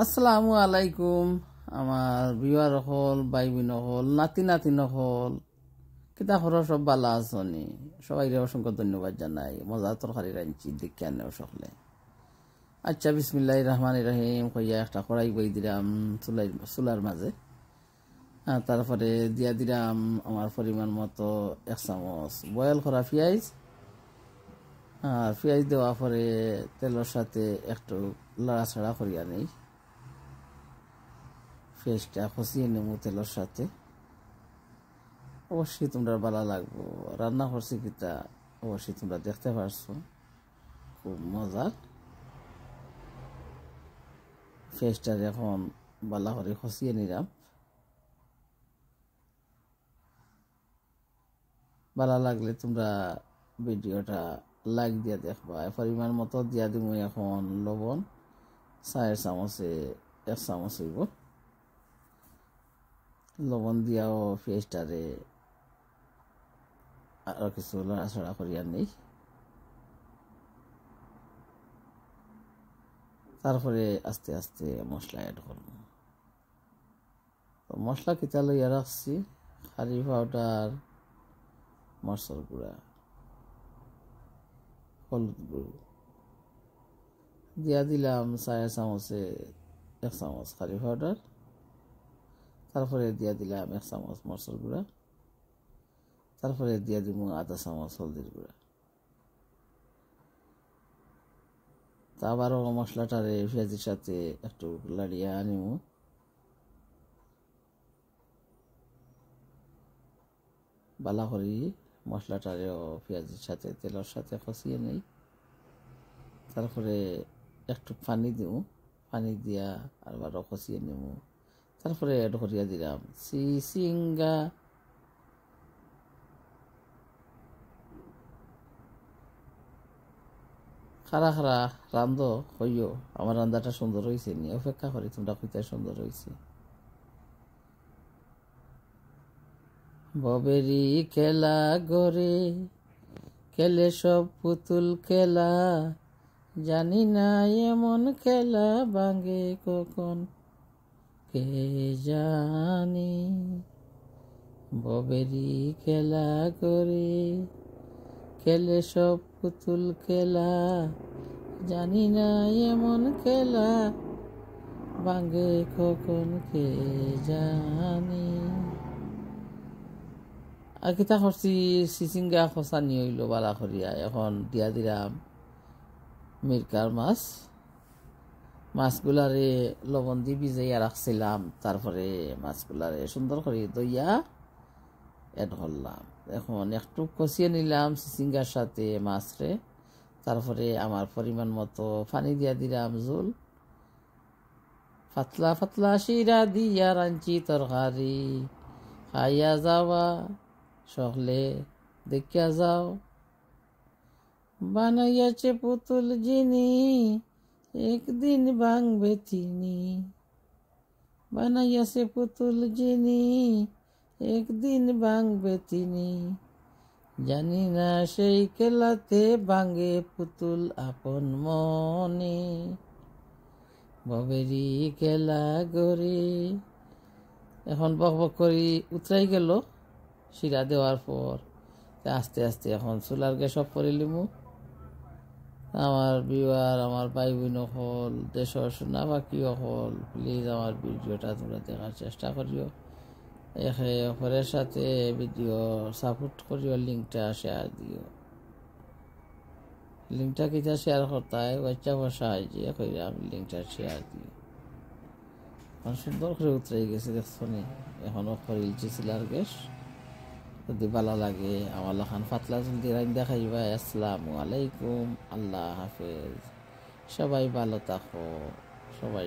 আসসালামু আলাইকুম আমার বিয়ার হল ভাই বোন হল নাতি নাতিন হল কিতা খর সব বালা আছনি সবাই অসংখ্য ধন্যবাদ জানাই মজা তরকারি রাঁধছি দেখে আনেও সকলে। আচ্ছা বিসমিল্লাহির রহমানির রহিম কইয়া একটা কড়াই বই দিলাম চুলার মাঝে, তারপরে দিয়া দিলাম আমার পরিমাণ মতো 1 চামচ বয়েল করা পেঁয়াজ, আর পেঁয়াজ দেওয়া পরে তেলের সাথে একটু লাড়াছাড়া করিয়া নেই, পেঁয়াজটা কষিয়ে নেব তেলের সাথে। অবশ্যই তোমরা ভালো লাগবো, রান্না করছি কিতা অবশ্যই তোমরা দেখতে পারছো, খুব মজার। পেঁয়াজটার এখন ভালো করে কষিয়ে নিলাম। ভালো লাগলে তোমরা ভিডিওটা লাইক দিয়ে দেখবা। পরিমাণ মতো দিয়া দিব এখন লবণ 4 চামচে 1 চামচ হইব। লবণ দিয়াও পেঁয়াজটারে আরো কিছু লড়াছড়া করিয়া নেই, তারপরে আস্তে আস্তে মশলা অ্যাড করব। তো মশলা কিতা লইয়া রাখছি, কারি পাউডার, মরচর গুঁড়া, হলুদ গুঁড়ো দিয়া দিলাম 4 চামচে 1 চামচ কারি পাউডার, তারপরে দিয়া দিলাম 1 চামচ মরচর গুঁড়া, তারপরে দিয়া দিব আধা চামচ হলদির গুঁড়া। তা আবারও মশলাটারে পেঁয়াজের সাথে একটু লাড়িয়ে আনিব। বালা করি মশলাটারেও পেঁয়াজের সাথে তেলের সাথে কষিয়ে নেই, তারপরে একটু পানি দিব, পানি দিয়া আবারও কষিয়ে নেব, তারপরে অ্যাড করিয়া দিলাম চিচিঙ্গা, খারা খারা রান্ধ হইও আমার রান্নাটা সুন্দর হয়েছে নি, অপেক্ষা করি তোমরা কইতে সুন্দর হয়েছে। ববেরি খেলা গড়ে খেলে সব পুতুল খেলা, জানি না এমন খেলা ভাঙে কখন কে জানি। ববেরি খেলা গড়ে খেলে সব পুতুল খেলা, জানি না এমন খেলা ভাঙে কখন কে জানি। আর কিতা করছি চিচিঙ্গা খসানি হইল বালা করিয়া, এখন দিয়া দিলাম মিরকার মাছ। মাছগুলারে লবণ দিয়ে ভিজাইয়া রাখছিলাম, তারপরে মাছগুলারে সুন্দর করে দইয়া অ্যাড করলাম। এখন একটু কষিয়ে নিলাম চিচিঙ্গার সাথে মাছরে, তারপরে আমার পরিমাণ মতো পানি দিয়া দিলাম ঝোল। পাতলা পাতলা শিরা দিয়া রাঞ্চি তরকারি, খাইয়া যাওয়া সকলে দেখিয়া যাও। বানাইয়াছে পুতুল যিনি একদিন ভাঙবে তিনি, বানাইয়াছে পুতুল যিনি একদিন ভাঙবে তিনি, জানি না সেই খেলাতে ভাঙে পুতুল আপন মনে। ববেরি খেলা গড়ে এখন বক বক করি উতরাই গেল শিরা দেওয়ার পর। আস্তে আস্তে এখন চুলার গ্যাস অফ করে লিমু। আমার বিয়ার আমার ভাই বোন হল দেশর সোনা বাকি হল, প্লিজ আমার ভিডিওটা তোমরা দেখার চেষ্টা করিও, একে অপরের সাথে ভিডিও সাপোর্ট করিও, লিঙ্কটা শেয়ার দিও। লিঙ্কটা কিটা শেয়ার করতে হয় হোয়াটসঅ্যাপের সাহায্যে করে আমি লিঙ্কটা শেয়ার দিও। এখন সুন্দর করে উতরে গেছে দেখছো নি, এখনো করিলছি চুলার গ্যাস। যদি ভালো লাগে আমার লখান পাতলা জলদি রাইন্দা খাইবা। আসসালামু আলাইকুম, আল্লাহ হাফেজ, সবাই ভালো থাকো, সবাই।